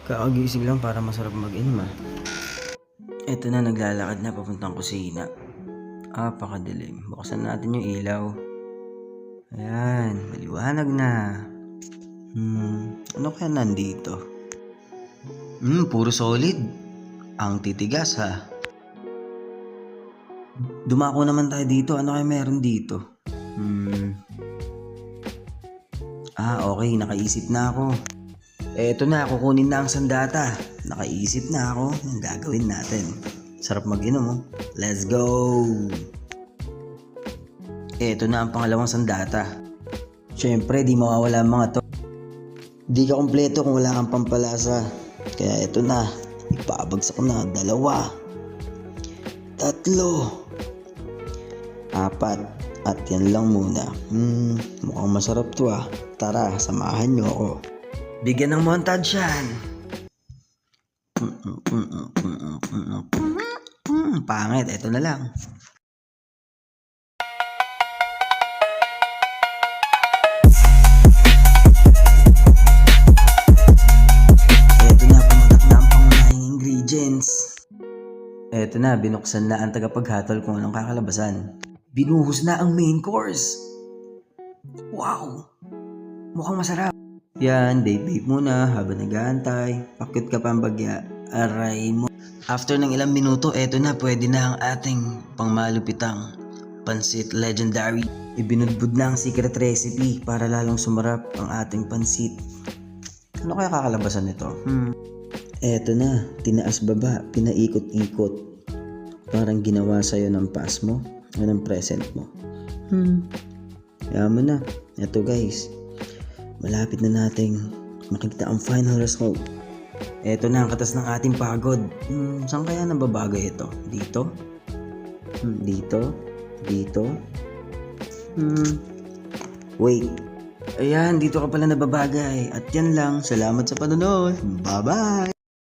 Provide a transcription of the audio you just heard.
Kakagising lang para masarap mag-inom ah. Eto na, naglalakad na papuntang kusina. Pakadilim. Buksan natin yung ilaw. Ayan, maliwanag na. Ano kaya nandito? Puro solid. Ang titigas ha. Dumako naman tayo dito. Ano kaya meron dito? Okay, nakaisip na ako. Eto na, kukunin na ang sandata. Nakaisip na ako ng gagawin natin. Sarap mag-inom oh. Let's go! Eto na ang pangalawang sandata. Siyempre, di mawawala ang mga to. Di ka kompleto kung wala kang pampalasa. Kaya eto na, ipabagsak na. 2, 3, 4. At yan lang muna. Mukhang masarap to ah. Tara, samahan nyo ako. Bigyan ng montage yan. Pangit, eto na lang. Eto na, pumatak na ang pangunahing ingredients. Eto na, binuksan na ang tagapaghatol kung anong kakalabasan. Binuhos na ang main course. Wow! Mukhang masarap. Yan, babe muna habang nag-aantay. Pakit ka pang bagya. Aray mo. After ng ilang minuto, eto na, pwede na ang ating pangmalupitang pansit legendary. Ibinudbud na ang secret recipe para lalong sumarap ang ating pansit. Ano kaya kakalabasan nito? Eto na, tinaas baba, pinaikot-ikot. Parang ginawa sa'yo ng pass mo o ng present mo. Yaman na. Eto guys, malapit na nating makikita ang final result. Eto na ang katas ng ating pagod. Saan kaya nababagay ito? Dito? Dito? Dito? Wait. Ayan, dito ka pala nababagay. At yan lang. Salamat sa panonood. Bye-bye!